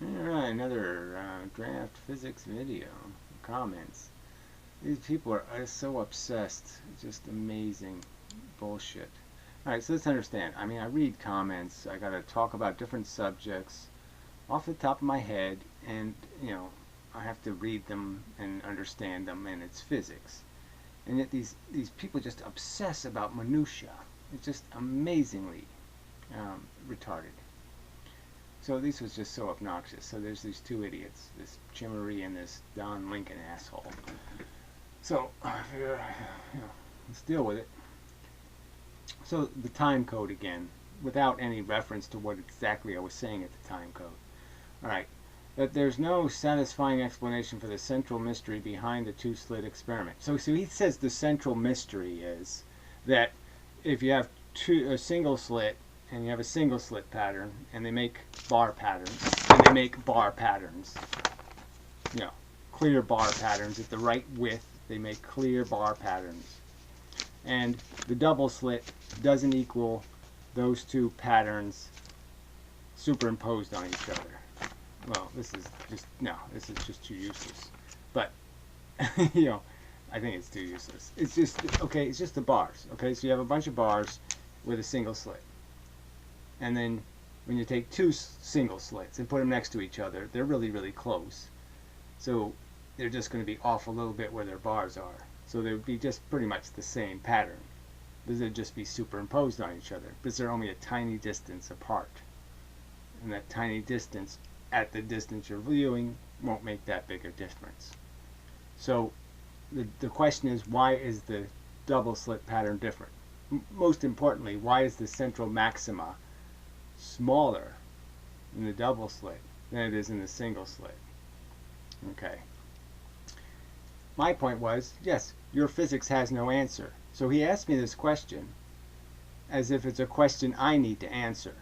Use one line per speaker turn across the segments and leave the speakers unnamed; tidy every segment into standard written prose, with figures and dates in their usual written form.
Alright, another draft physics video. Comments. These people are so obsessed. It's just amazing bullshit. Alright, so let's understand. I mean, I read comments. I gotta talk about different subjects off the top of my head, and, I have to read them and understand them, and it's physics. And yet these people just obsess about minutia. It's just amazingly retarded. So this was just so obnoxious. So there's these two idiots, this Chimmery and this Don Lincoln asshole. So let's deal with it. So the time code again, without any reference to what exactly I was saying at the time code. Alright, that there's no satisfying explanation for the central mystery behind the two-slit experiment. So he says the central mystery is that if you have a single slit and you have a single slit pattern, and they make bar patterns, clear bar patterns at the right width, they make clear bar patterns. And the double slit doesn't equal those two patterns superimposed on each other. Well, this is just too useless. But, I think it's too useless. It's just the bars. Okay, so you have a bunch of bars with a single slit. And then when you take two single slits and put them next to each other, they're really, really close. So they're just going to be off a little bit where their bars are. So they would be just pretty much the same pattern. They'd just be superimposed on each other because they're only a tiny distance apart. And that tiny distance at the distance you're viewing won't make that big a difference. So the question is, why is the double slit pattern different? Most importantly, why is the central maxima smaller in the double slit than it is in the single slit? Okay. My point was, yes, your physics has no answer. So he asked me this question as if it's a question I need to answer,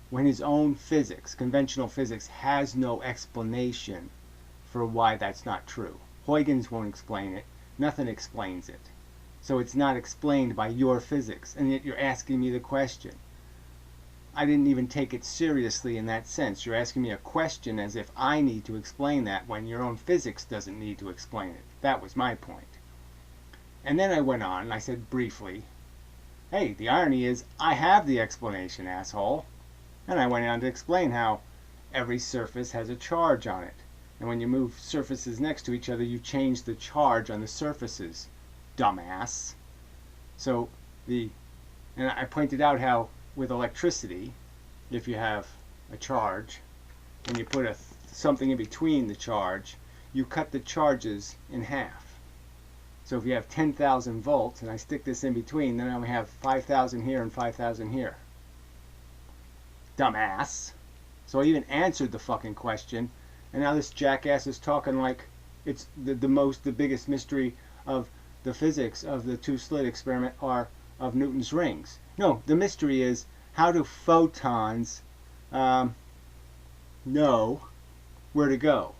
when his own physics, conventional physics, has no explanation for why that's not true. Huygens won't explain it. Nothing explains it. So it's not explained by your physics, and yet you're asking me the question. I didn't even take it seriously in that sense. You're asking me a question as if I need to explain that when your own physics doesn't need to explain it. That was my point. And then I went on and I said briefly, hey, the irony is I have the explanation, asshole. And I went on to explain how every surface has a charge on it. And when you move surfaces next to each other, you change the charge on the surfaces, dumbass. So and I pointed out how with electricity, if you have a charge and you put something in between the charge, you cut the charges in half. So if you have 10,000 volts and I stick this in between, then I only have 5,000 here and 5,000 here. Dumbass. So I even answered the fucking question, and now this jackass is talking like it's the biggest mystery of the physics of the two-slit experiment are of Newton's rings. No, the mystery is, how do photons know where to go?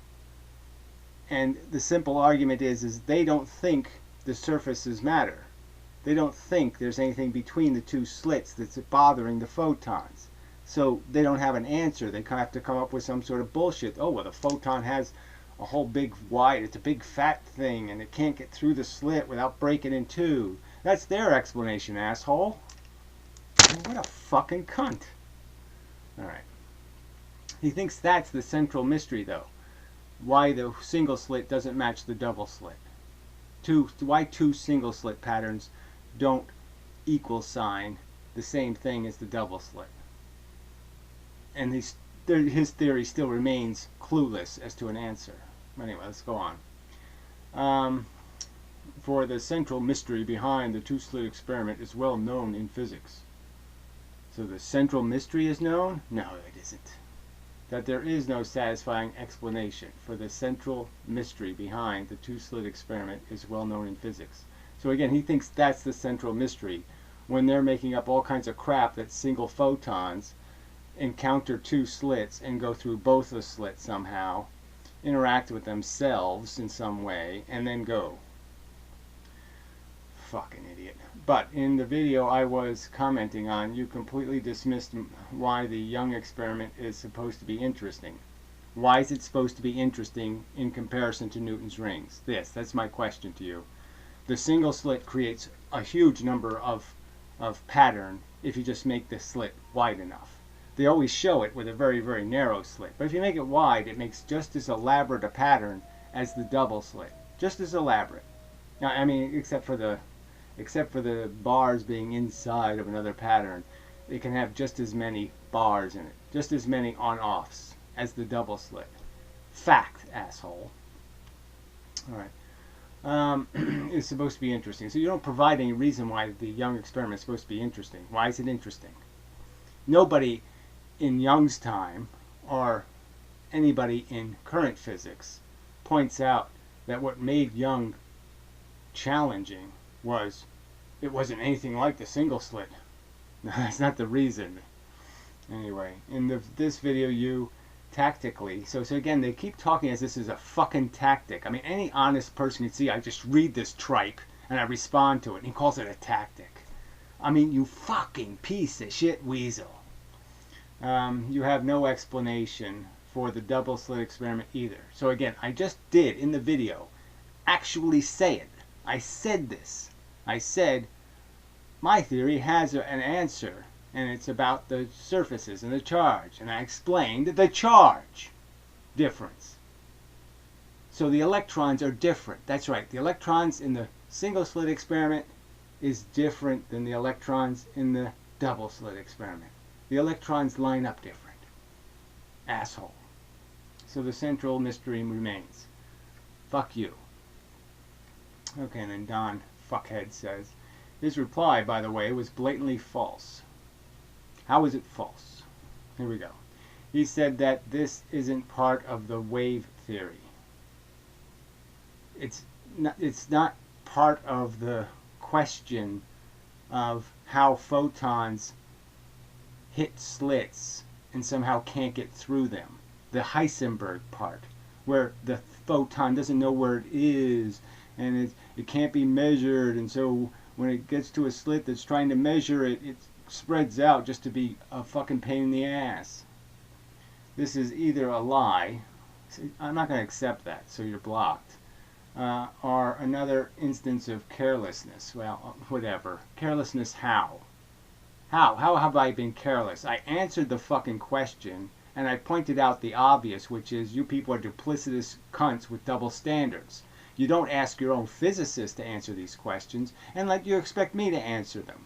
And the simple argument is they don't think the surfaces matter. They don't think there's anything between the two slits that's bothering the photons. So they don't have an answer. They have to come up with some sort of bullshit. Oh, well, the photon has a whole big wide, it's a big fat thing, and it can't get through the slit without breaking in two. That's their explanation, asshole. What a fucking cunt. Alright. He thinks that's the central mystery, though. Why the single slit doesn't match the double slit. Why two single slit patterns don't equal sign the same thing as the double slit. And his theory still remains clueless as to an answer. Anyway, let's go on. For the central mystery behind the two-slit experiment is well known in physics. So the central mystery is known? No, it isn't. That there is no satisfying explanation for the central mystery behind the two-slit experiment is well known in physics. So again, he thinks that's the central mystery when they're making up all kinds of crap that single photons encounter two slits and go through both the slits somehow, interact with themselves in some way, and then go. Fucking idiot. But in the video I was commenting on, you completely dismissed why the Young experiment is supposed to be interesting. Why is it supposed to be interesting in comparison to Newton's rings? That's my question to you. The single slit creates a huge number of pattern if you just make the slit wide enough. They always show it with a very, very narrow slit. But if you make it wide, it makes just as elaborate a pattern as the double slit. Just as elaborate. Now, I mean, except for the bars being inside of another pattern, it can have just as many bars in it. Just as many on-offs as the double slit. Fact, asshole. Alright. It's supposed to be interesting. So you don't provide any reason why the Young experiment is supposed to be interesting. Why is it interesting? Nobody in Young's time, or anybody in current physics, points out that what made Young challenging was it wasn't anything like the single slit. That's not the reason. Anyway, in this video, you tactically, so again, they keep talking as this is a fucking tactic. I mean, any honest person can see I just read this tripe and I respond to it, and he calls it a tactic. I mean, you fucking piece of shit weasel. You have no explanation for the double slit experiment either. So again, I just did in the video actually say it. I said this. I said my theory has an answer, and it's about the surfaces and the charge, and I explained the charge difference. So the electrons are different. That's right. The electrons in the single slit experiment is different than the electrons in the double slit experiment. The electrons line up different. Asshole. So the central mystery remains. Fuck you. Okay, and then Don Fuckhead says, his reply, by the way, was blatantly false. How is it false? Here we go. He said that this isn't part of the wave theory. It's not part of the question of how photons hit slits and somehow can't get through them. The Heisenberg part, where the photon doesn't know where it is, and it can't be measured, and so when it gets to a slit that's trying to measure it, it spreads out just to be a fucking pain in the ass. This is either a lie, I'm not going to accept that, so you're blocked, or another instance of carelessness. Well, whatever. Carelessness how? How have I been careless? I answered the fucking question, and I pointed out the obvious, which is you people are duplicitous cunts with double standards. You don't ask your own physicist to answer these questions, and you expect me to answer them.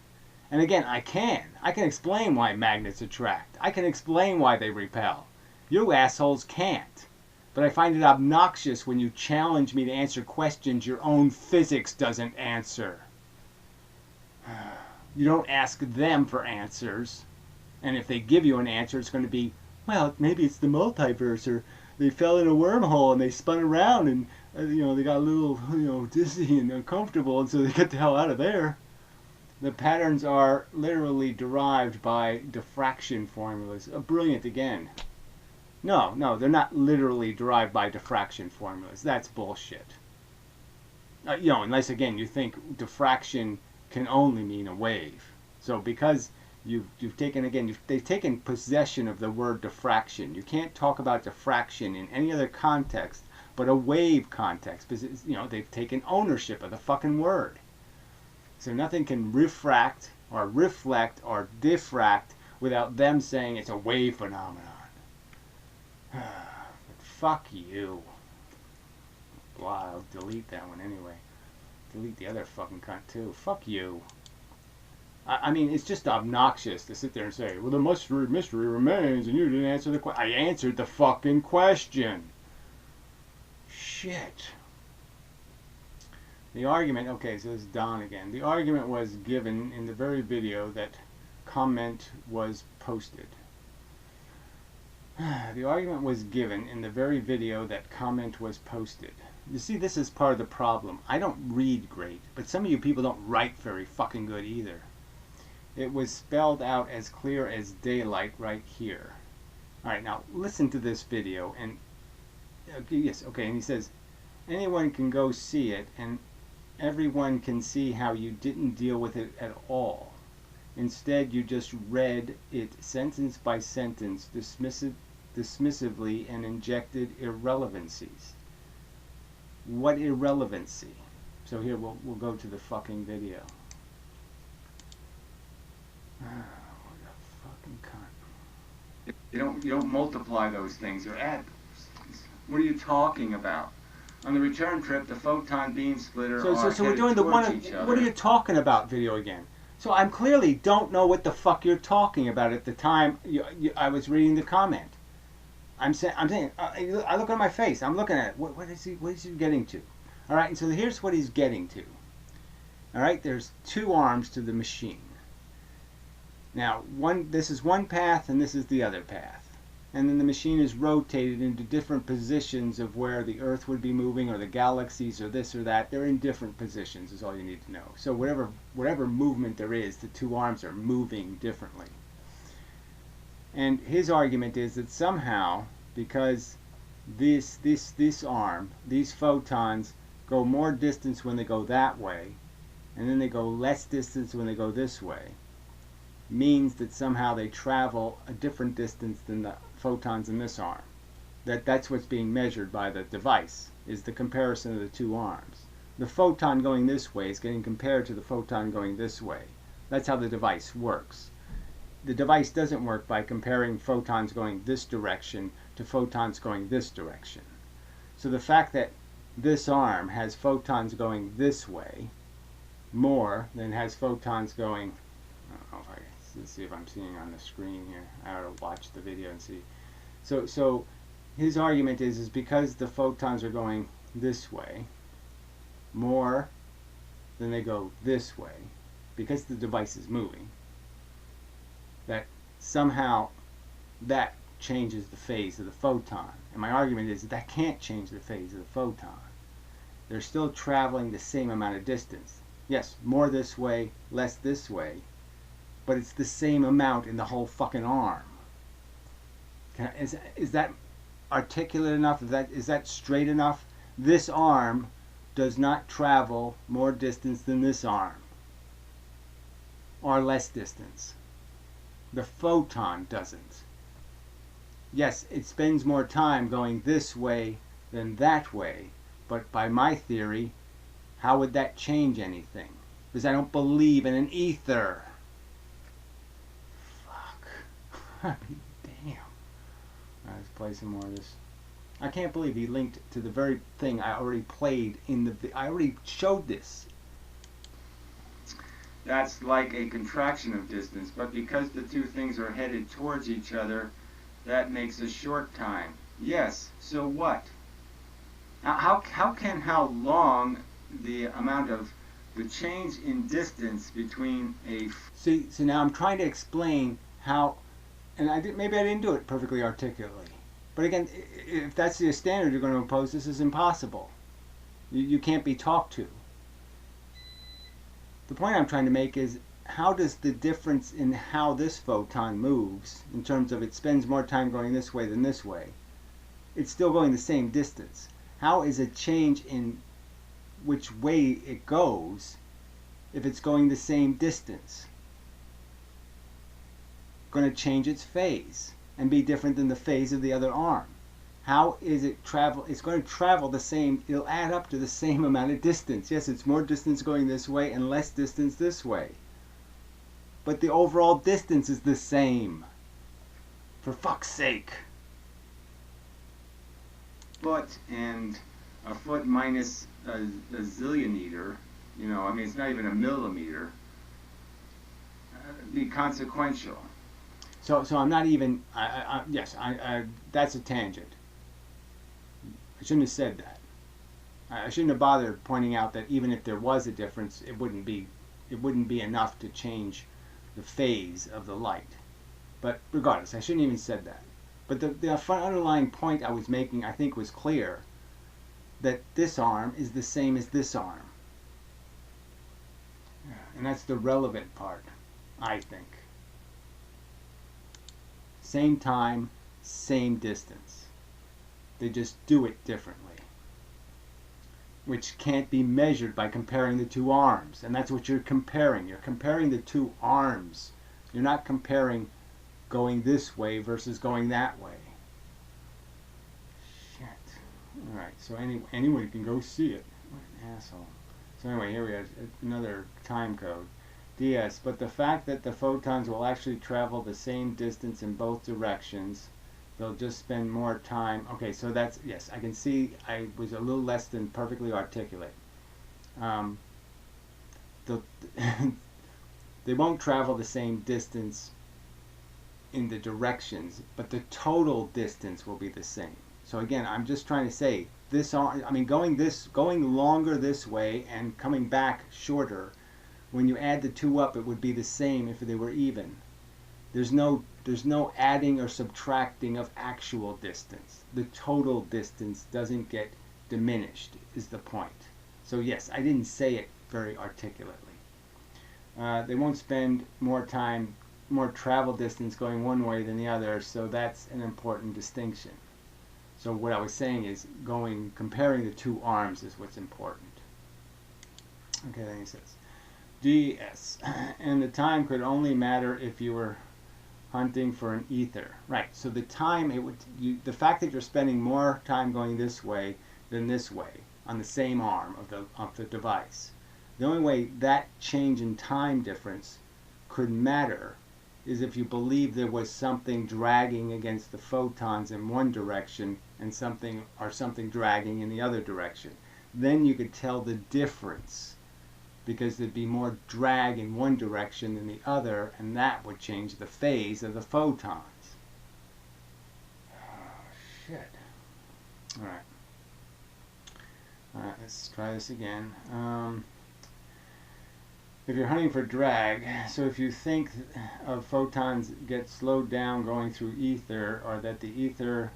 And again, I can explain why magnets attract. I can explain why they repel. You assholes can't. But I find it obnoxious when you challenge me to answer questions your own physics doesn't answer. You don't ask them for answers. And if they give you an answer, it's going to be, well, maybe it's the multiverse, or they fell in a wormhole and they spun around and they got a little dizzy and uncomfortable, and so they get the hell out of there. The patterns are literally derived by diffraction formulas. Brilliant again. No, they're not literally derived by diffraction formulas. That's bullshit. Unless again you think diffraction can only mean a wave. So because they've taken possession of the word diffraction. You can't talk about diffraction in any other context but a wave context, because they've taken ownership of the fucking word. So nothing can refract or reflect or diffract without them saying it's a wave phenomenon. But fuck you. Well, I'll delete that one anyway. Delete the other fucking cunt too. Fuck you. I mean, it's just obnoxious to sit there and say, well, the mystery remains, and you didn't answer the question. I answered the fucking question. Shit. The argument, okay, so this is Don again. The argument was given in the very video that comment was posted. The argument was given in the very video that comment was posted. You see, this is part of the problem. I don't read great, but some of you people don't write very fucking good either. It was spelled out as clear as daylight right here. Alright, now listen to this video, and yes, okay, and he says, anyone can go see it, and everyone can see how you didn't deal with it at all. Instead, you just read it sentence by sentence, dismissively and injected irrelevancies. What irrelevancy? So here we'll go to the fucking video. What a fucking cunt. You don't multiply those things or add those things. What are you talking about? On the return trip, the photon beam splitter
So we're doing the one. What are you talking about? Video again.
So I clearly don't know what the fuck you're talking about at the time I was reading the comment. I'm saying, I look at my face. I'm looking at it. What is he getting to? All right, and so here's what he's getting to. All right, there's two arms to the machine. Now, this is one path and this is the other path. And then the machine is rotated into different positions of where the Earth would be moving, or the galaxies, or this or that. They're in different positions is all you need to know. So whatever movement there is, the two arms are moving differently. And his argument is that somehow, because this arm, these photons go more distance when they go that way, and then they go less distance when they go this way, means that somehow they travel a different distance than the photons in this arm. That's what's being measured by the device, is the comparison of the two arms. The photon going this way is getting compared to the photon going this way. That's how the device works. The device doesn't work by comparing photons going this direction to photons going this direction. So the fact that this arm has photons going this way more than has photons going, I don't know if let's see if I'm seeing on the screen here. I ought to watch the video and see. So his argument is because the photons are going this way more than they go this way, because the device is moving, that somehow that changes the phase of the photon. And my argument is that can't change the phase of the photon. They're still traveling the same amount of distance. Yes, more this way, less this way, but it's the same amount in the whole fucking arm. Is that articulate enough? Is that straight enough? This arm does not travel more distance than this arm, or less distance. The photon doesn't. Yes, it spends more time going this way than that way, but by my theory, how would that change anything? Because I don't believe in an ether. I mean, damn. Let's play some more of this. I can't believe he linked to the very thing I already played in the... I already showed this.
That's like a contraction of distance, but because the two things are headed towards each other, that makes a short time. Yes, so what? How long the amount of the change in distance between a...
See, so now I'm trying to explain how... And maybe I didn't do it perfectly articulately. But again, if that's the standard you're going to impose, this is impossible. You can't be talked to. The point I'm trying to make is, how does the difference in how this photon moves, in terms of it spends more time going this way than this way, it's still going the same distance. How is a change in which way it goes, if it's going the same distance, going to change its phase and be different than the phase of the other arm? How is it travel? It's going to travel the same, it'll add up to the same amount of distance. Yes, it's more distance going this way and less distance this way, but the overall distance is the same. For fuck's sake.
Foot and a foot minus a zilliometer, you know, I mean, it's not even a millimeter, be consequential.
So I'm not even, that's a tangent. I shouldn't have said that. I shouldn't have bothered pointing out that even if there was a difference, it wouldn't be enough to change the phase of the light. But regardless, I shouldn't even have said that. But the underlying point I was making, I think, was clear, that this arm is the same as this arm. And that's the relevant part, I think. Same time, same distance. They just do it differently, which can't be measured by comparing the two arms. And that's what you're comparing. You're comparing the two arms. You're not comparing going this way versus going that way. Alright, so anyone can go see it. What an asshole. So anyway, here we have another time code. DS, but the fact that the photons will actually travel the same distance in both directions, they'll just spend more time. Okay, so that's, yes, I can see I was a little less than perfectly articulate. The, they won't travel the same distance in the directions, but the total distance will be the same. So again, I'm just trying to say this. I mean, going longer this way and coming back shorter. When you add the two up, it would be the same if they were even. There's no adding or subtracting of actual distance. The total distance doesn't get diminished, is the point. So yes, I didn't say it very articulately. They won't spend more travel distance going one way than the other, so that's an important distinction. So what I was saying is comparing the two arms is what's important. Okay, then he says, DS, and the time could only matter if you were hunting for an ether. Right, so the time, the fact that you're spending more time going this way than this way on the same arm of the device, the only way that change in time difference could matter is if you believe there was something dragging against the photons in one direction and something dragging in the other direction. Then you could tell the difference, because there'd be more drag in one direction than the other, and that would change the phase of the photons. Oh, shit. Alright. Alright, let's try this again. If you're hunting for drag, so if you think of photons get slowed down going through ether, or that the ether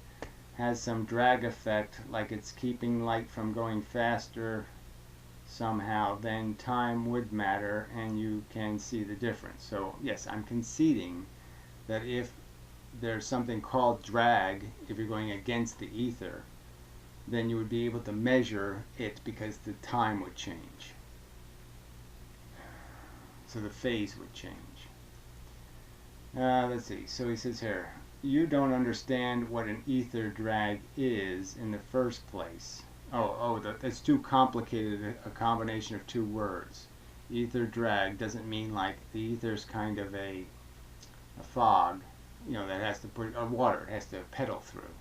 has some drag effect, like it's keeping light from going faster somehow, then time would matter and you can see the difference. So yes, I'm conceding that if there's something called drag, if you're going against the ether, then you would be able to measure it because the time would change. So the phase would change. Let's see. So he says here, you don't understand what an ether drag is in the first place. That's too complicated, a combination of two words. Ether drag doesn't mean like the ether's kind of a fog, that has to put, or water, it has to pedal through.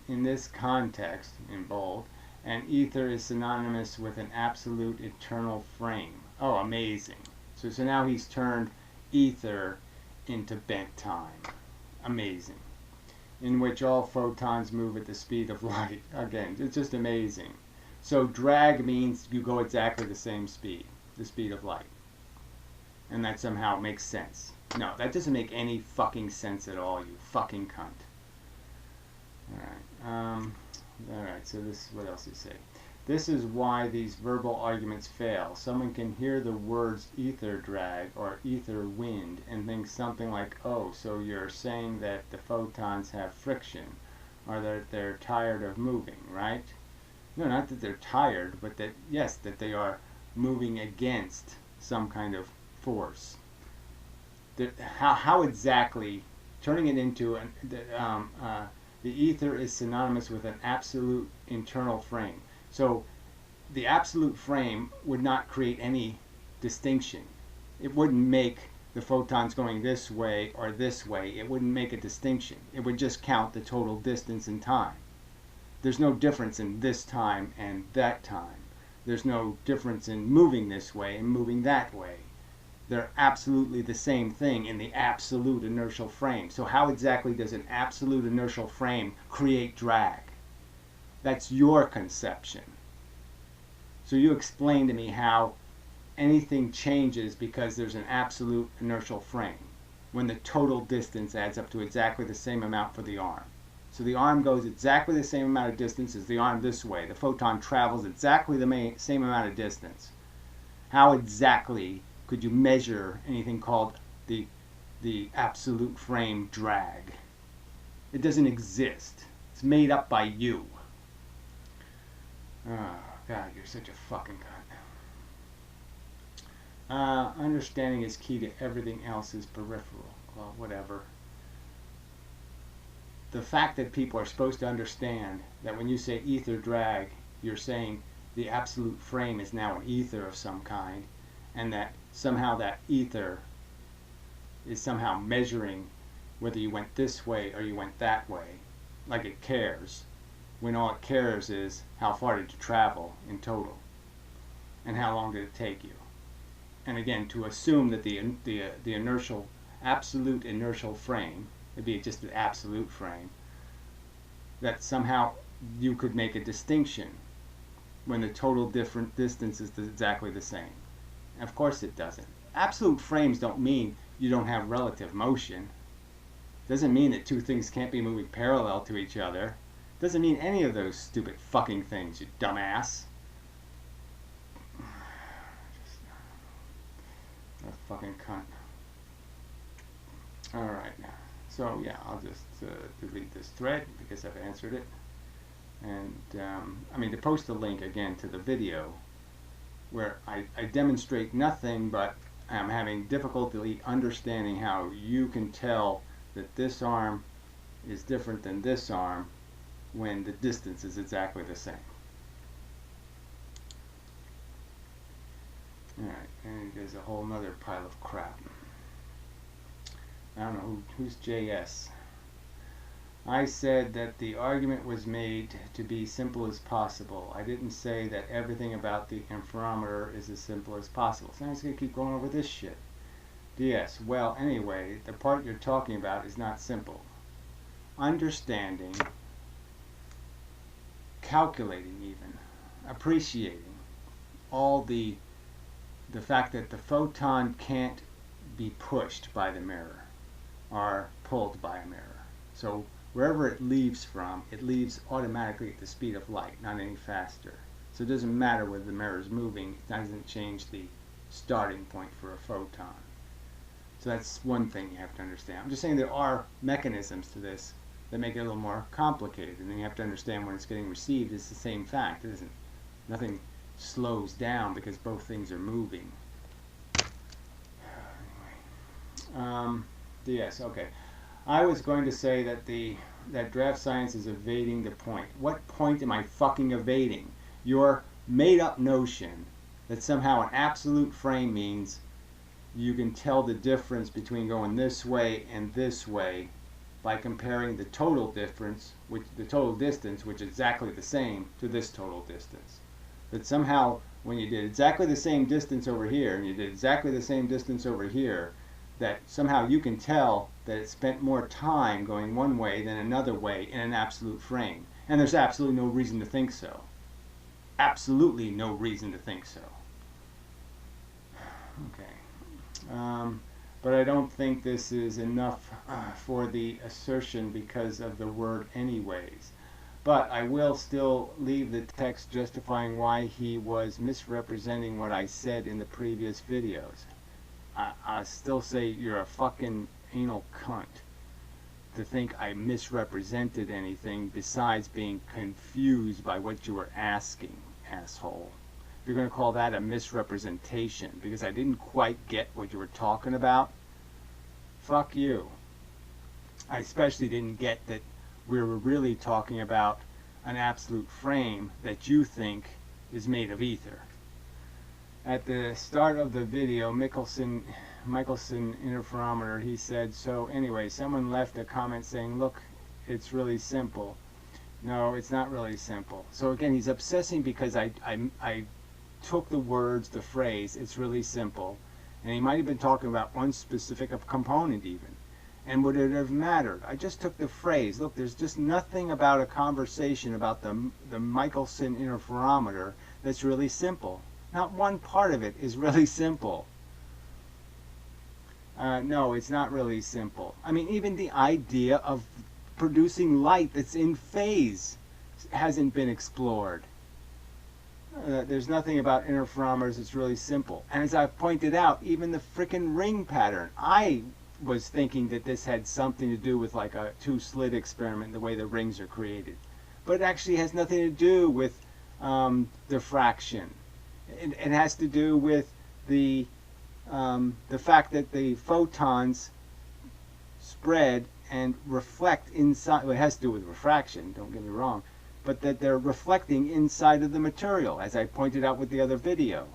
In this context, in bold, an ether is synonymous with an absolute eternal frame. Oh, amazing. So now he's turned ether into bent time. Amazing. In which all photons move at the speed of light. Again, it's just amazing. So drag means you go exactly the same speed, the speed of light. And that somehow makes sense. No, that doesn't make any fucking sense at all, you fucking cunt. Alright, so this, what else does he say? This is why these verbal arguments fail. Someone can hear the words ether drag or ether wind and think something like, oh, so you're saying that the photons have friction, or that they're tired of moving, right? No, not that they're tired, but that, yes, that they are moving against some kind of force. How exactly, turning it into, the ether is synonymous with an absolute internal frame. So the absolute frame would not create any distinction. It wouldn't make the photons going this way or this way. It wouldn't make a distinction. It would just count the total distance in time. There's no difference in this time and that time. There's no difference in moving this way and moving that way. They're absolutely the same thing in the absolute inertial frame. So how exactly does an absolute inertial frame create drag? That's your conception. So you explain to me how anything changes because there's an absolute inertial frame when the total distance adds up to exactly the same amount for the arm. So the arm goes exactly the same amount of distance as the arm this way. The photon travels exactly the same amount of distance. How exactly could you measure anything called the absolute frame drag? It doesn't exist. It's made up by you. Oh, God, you're such a fucking cunt. Understanding is key to everything else is peripheral. Well, whatever. the fact that people are supposed to understand that when you say ether drag, you're saying the absolute frame is now an ether of some kind, and that somehow that ether is somehow measuring whether you went this way or you went that way, like it cares, when all it cares is how far did you travel in total, and how long did it take you. And again, to assume that the inertial, absolute inertial frame, it'd be just the absolute frame, that somehow you could make a distinction when the total different distance is exactly the same. And of course it doesn't. Absolute frames don't mean you don't have relative motion. Doesn't mean that two things can't be moving parallel to each other. Doesn't mean any of those stupid fucking things, you dumbass. A fucking cunt. Alright, so yeah, I'll just delete this thread because I've answered it. And I mean, to post a link again to the video where I demonstrate nothing, but I'm having difficulty understanding how you can tell that this arm is different than this arm when the distance is exactly the same. Alright, and there's a whole nother pile of crap. I don't know who's JS. I said that the argument was made to be simple as possible. I didn't say that everything about the interferometer is as simple as possible. So I'm just going to keep going over this shit. DS. Well, anyway, the part you're talking about is not simple. Understanding, calculating even, appreciating all the fact that the photon can't be pushed by the mirror or pulled by a mirror. So wherever it leaves from, it leaves automatically at the speed of light, not any faster. So it doesn't matter whether the mirror is moving, it doesn't change the starting point for a photon. So that's one thing you have to understand. I'm just saying there are mechanisms to this that make it a little more complicated, and then you have to understand when it's getting received, it's the same fact. It isn't, nothing slows down because both things are moving. Yes, okay. I was going to say that that DraftScience is evading the point. What point am I fucking evading? Your made-up notion that somehow an absolute frame means you can tell the difference between going this way and this way by comparing the total difference, the total distance, which is exactly the same, to this total distance. That somehow, when you did exactly the same distance over here, and you did exactly the same distance over here, that somehow you can tell that it spent more time going one way than another way in an absolute frame. And there's absolutely no reason to think so. Absolutely no reason to think so. Okay. But I don't think this is enough for the assertion because of the word anyways. But I will still leave the text justifying why he was misrepresenting what I said in the previous videos. I still say you're a fucking anal cunt to think I misrepresented anything besides being confused by what you were asking, asshole. If you're going to call that a misrepresentation because I didn't quite get what you were talking about, fuck you. I especially didn't get that we were really talking about an absolute frame that you think is made of ether. At the start of the video, Michelson interferometer, he said, so anyway, someone left a comment saying, look, it's really simple. No, it's not really simple. So again, he's obsessing because I took the words, the phrase, it's really simple, and he might have been talking about one specific component even. And would it have mattered? I just took the phrase. Look, there's just nothing about a conversation about the Michelson interferometer that's really simple. Not one part of it is really simple. No, it's not really simple. I mean, even the idea of producing light that's in phase hasn't been explored. There's nothing about interferometers that's really simple. And as I've pointed out, even the frickin' ring pattern, I was thinking that this had something to do with like a two-slit experiment, the way the rings are created. But it actually has nothing to do with diffraction. It has to do with the fact that the photons spread and reflect inside. Well, it has to do with refraction, don't get me wrong, but that they're reflecting inside of the material, as I pointed out with the other video.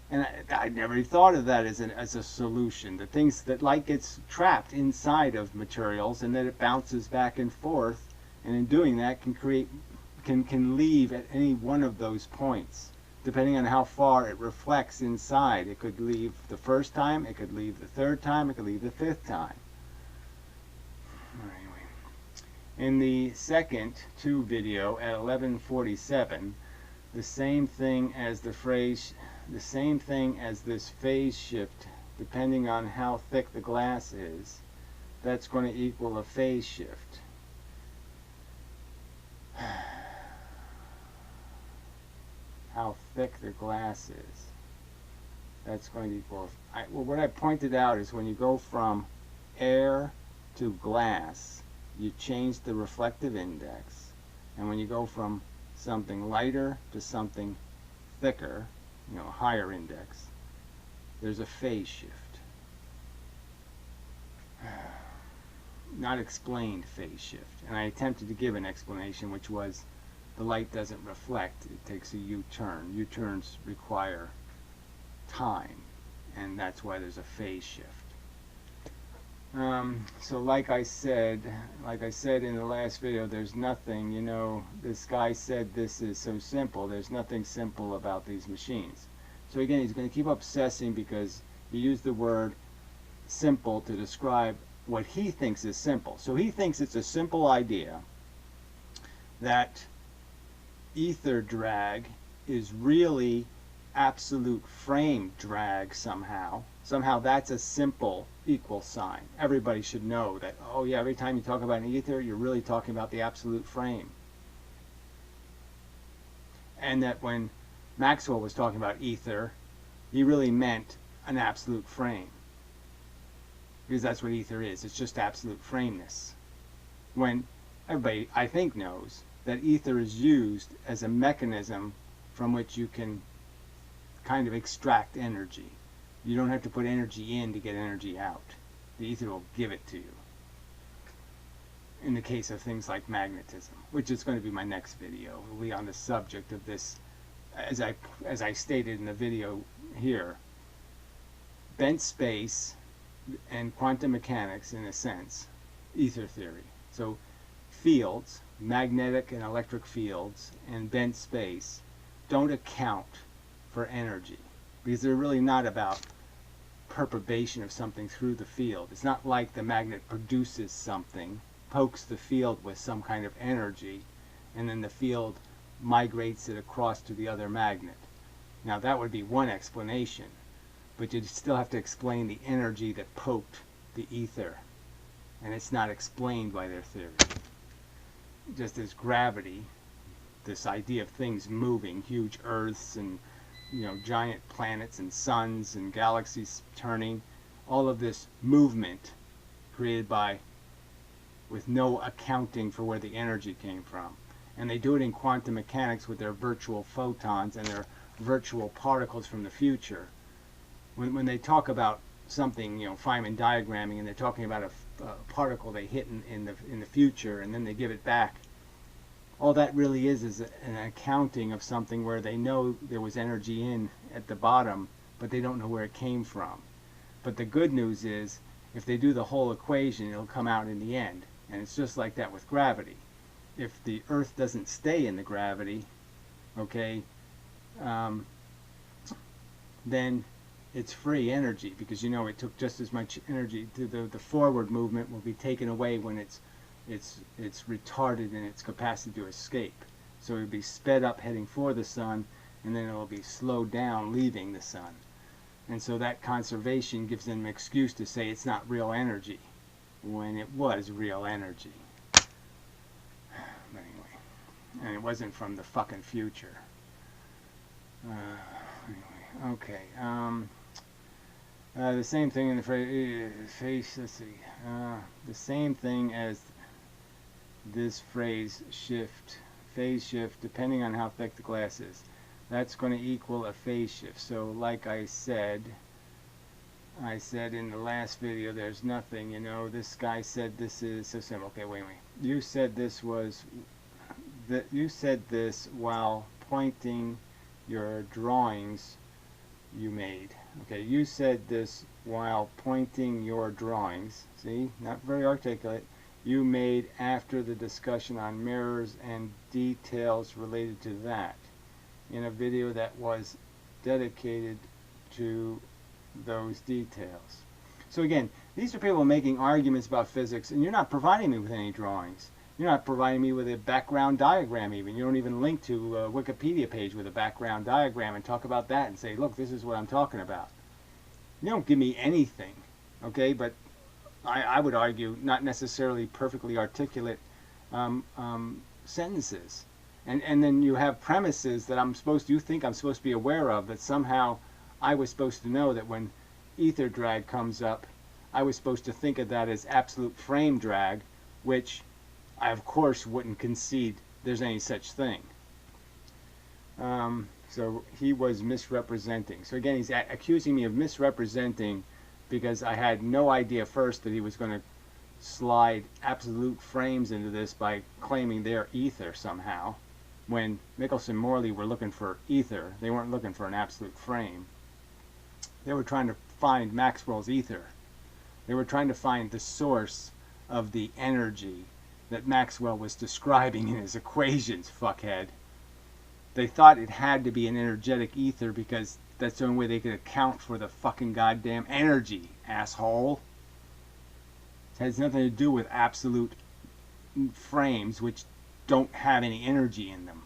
And I never thought of that as a solution. The things that light gets trapped inside of materials, and then it bounces back and forth, and in doing that can leave at any one of those points, depending on how far it reflects inside. It could leave the first time, it could leave the third time, it could leave the fifth time. Anyway, in the second 2 video at 11:47, the same thing as this phase shift, depending on how thick the glass is, that's going to equal a phase shift. How thick the glass is, that's going to equal, well, what I pointed out is when you go from air to glass, you change the reflective index, and when you go from something lighter to something thicker, higher index, there's a phase shift. Not explained phase shift. And I attempted to give an explanation, which was the light doesn't reflect, it takes a U-turn. U-turns require time, and that's why there's a phase shift. So like I said in the last video, there's nothing, this guy said this is so simple. There's nothing simple about these machines. So again, he's going to keep obsessing because he used the word simple to describe what he thinks is simple. So he thinks it's a simple idea that ether drag is really absolute frame drag somehow. Somehow that's a simple equal sign. Everybody should know that, oh yeah, every time you talk about an ether, you're really talking about the absolute frame. And that when Maxwell was talking about ether, he really meant an absolute frame. Because that's what ether is. It's just absolute frameness. When everybody, I think, knows that ether is used as a mechanism from which you can kind of extract energy. You don't have to put energy in to get energy out. The ether will give it to you. In the case of things like magnetism, which is going to be my next video. It will be on the subject of this, as I stated in the video here. Bent space and quantum mechanics, in a sense, ether theory. So fields, magnetic and electric fields, and bent space don't account for energy, because they're really not about perturbation of something through the field. It's not like the magnet produces something, pokes the field with some kind of energy, and then the field migrates it across to the other magnet. Now that would be one explanation, but you'd still have to explain the energy that poked the ether, and it's not explained by their theory. Just as gravity, this idea of things moving, huge earths and giant planets and suns and galaxies turning, all of this movement created with no accounting for where the energy came from. And they do it in quantum mechanics with their virtual photons and their virtual particles from the future. When they talk about something, Feynman diagramming, and they're talking about a particle they hit in the future, and then they give it back, all that really is an accounting of something where they know there was energy in at the bottom, but they don't know where it came from. But the good news is, if they do the whole equation, it'll come out in the end. And it's just like that with gravity. If the Earth doesn't stay in the gravity, okay, then it's free energy, because it took just as much energy. The forward movement will be taken away when it's retarded in its capacity to escape. So it will be sped up heading for the sun, and then it will be slowed down leaving the sun. And so that conservation gives them an excuse to say it's not real energy, when it was real energy. But anyway, and it wasn't from the fucking future. Anyway, okay. The same thing in the phrase, let's see, the same thing as this phrase phase shift, depending on how thick the glass is. That's going to equal a phase shift. So like I said, I said in the last video, there's nothing, you know, this guy said this is so simple. Okay, wait. You said this was, that you said this while pointing your drawings you made. Okay, you said this while pointing your drawings. See, not very articulate. You made after the discussion on mirrors and details related to that in a video that was dedicated to those details. So again, these are people making arguments about physics, and you're not providing me with any drawings. You're not providing me with a background diagram even. You don't even link to a Wikipedia page with a background diagram and talk about that and say, look, this is what I'm talking about. You don't give me anything, okay? But I would argue not necessarily perfectly articulate sentences. And then you have premises that you think I'm supposed to be aware of, that somehow I was supposed to know that when ether drag comes up, I was supposed to think of that as absolute frame drag, which I of course wouldn't concede there's any such thing. So he was misrepresenting. So again, he's accusing me of misrepresenting because I had no idea first that he was going to slide absolute frames into this by claiming they're ether somehow, when Michelson and Morley were looking for ether. They weren't looking for an absolute frame. They were trying to find Maxwell's ether. They were trying to find the source of the energy that Maxwell was describing in his equations, fuckhead. They thought it had to be an energetic ether because that's the only way they could account for the fucking goddamn energy, asshole. It has nothing to do with absolute frames which don't have any energy in them.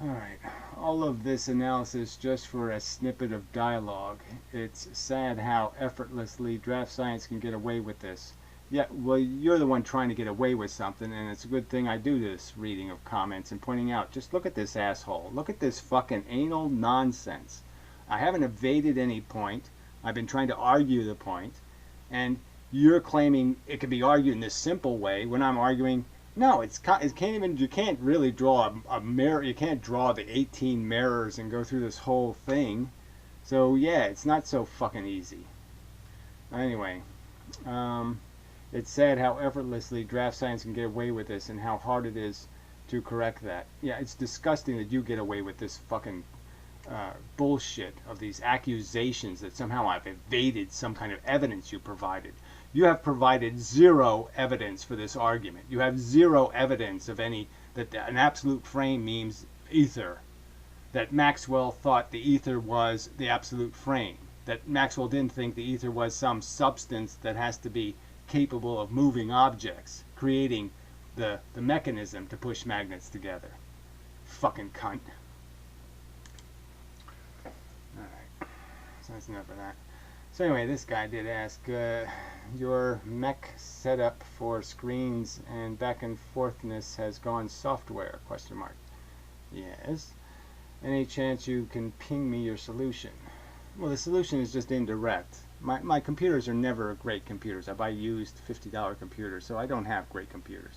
Alright, all of this analysis just for a snippet of dialogue. It's sad how effortlessly DraftScience can get away with this. Yeah, well, you're the one trying to get away with something, and it's a good thing I do this reading of comments and pointing out, just look at this asshole. Look at this fucking anal nonsense. I haven't evaded any point. I've been trying to argue the point, and you're claiming it can be argued in this simple way when I'm arguing, no, it can't even, you can't really draw a mirror, you can't draw the 18 mirrors and go through this whole thing. So yeah, it's not so fucking easy. Anyway, it's sad how effortlessly DraftScience can get away with this and how hard it is to correct that. Yeah, it's disgusting that you get away with this fucking bullshit of these accusations that somehow I've evaded some kind of evidence you provided. You have provided zero evidence for this argument. You have zero evidence of any, that an absolute frame means ether. That Maxwell thought the ether was the absolute frame. That Maxwell didn't think the ether was some substance that has to be capable of moving objects, creating the mechanism to push magnets together. Fucking cunt. Alright, so that's enough of that. So anyway, this guy did ask, your mech setup for screens and back and forthness has gone software, question mark. Yes. Any chance you can ping me your solution? Well, the solution is just indirect. My computers are never great computers. I buy used $50 computers, so I don't have great computers.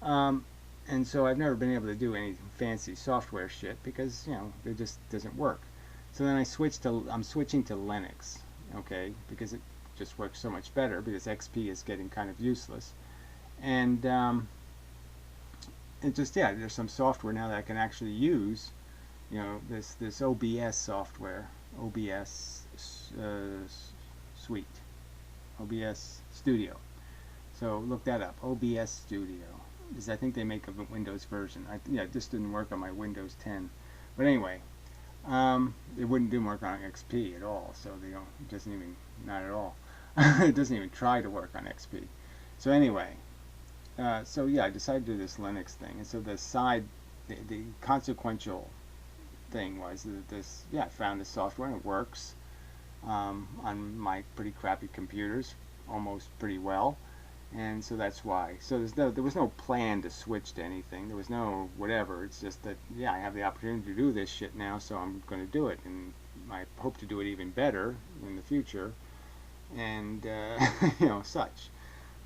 And so I've never been able to do any fancy software shit because, you know, it just doesn't work. So then I'm switching to Linux, okay, because it just works so much better because XP is getting kind of useless. And it just, yeah, there's some software now that I can actually use, you know, this OBS software, OBS Suite, OBS Studio. So look that up, OBS Studio. Because I think they make a Windows version. Yeah, it just didn't work on my Windows 10. But anyway, it wouldn't work on XP at all. So they don't. It doesn't even, not at all. It doesn't even try to work on XP. So anyway, so yeah, I decided to do this Linux thing. And so the consequential thing was that this, yeah, I found this software and it works on my pretty crappy computers almost pretty well, and so that's why. So there was no plan to switch to anything. There was no whatever. It's just that, yeah, I have the opportunity to do this shit now, so I'm going to do it, and I hope to do it even better in the future, and you know, such.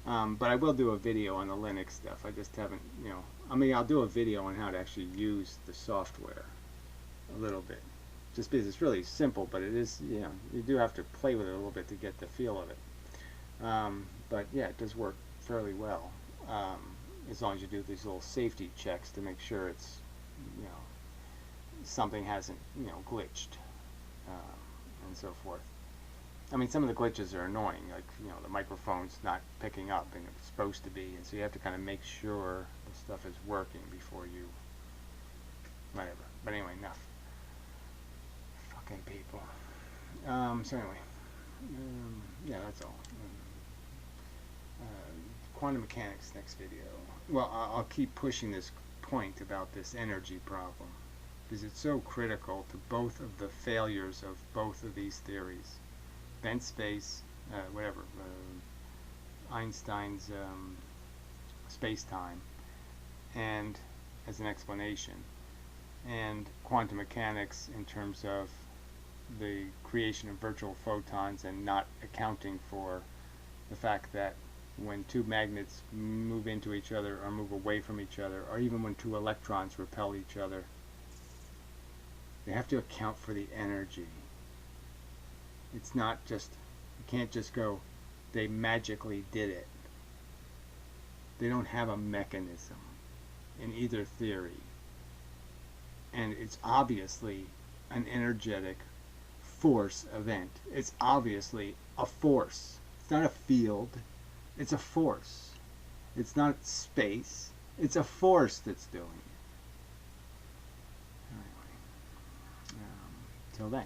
But I will do a video on the Linux stuff. I just haven't, you know, I mean, I'll do a video on how to actually use the software a little bit, just because it's really simple, but it is, you know, you do have to play with it a little bit to get the feel of it. But yeah, it does work fairly well, as long as you do these little safety checks to make sure it's, you know, something hasn't, you know, glitched, and so forth. I mean, some of the glitches are annoying, like, you know, the microphone's not picking up and it's supposed to be, and so you have to kind of make sure the stuff is working before you, whatever. But anyway, enough. Fucking people. So anyway, yeah, that's all. Quantum mechanics next video. Well, I'll keep pushing this point about this energy problem, because it's so critical to both of the failures of both of these theories. Bent space, whatever, Einstein's space-time, and as an explanation, and quantum mechanics in terms of the creation of virtual photons and not accounting for the fact that when two magnets move into each other or move away from each other, or even when two electrons repel each other, they have to account for the energy. It's not just, you can't just go, they magically did it. They don't have a mechanism in either theory. And it's obviously an energetic force event. It's obviously a force. It's not a field. It's a force. It's not space. It's a force that's doing it. Anyway, till then.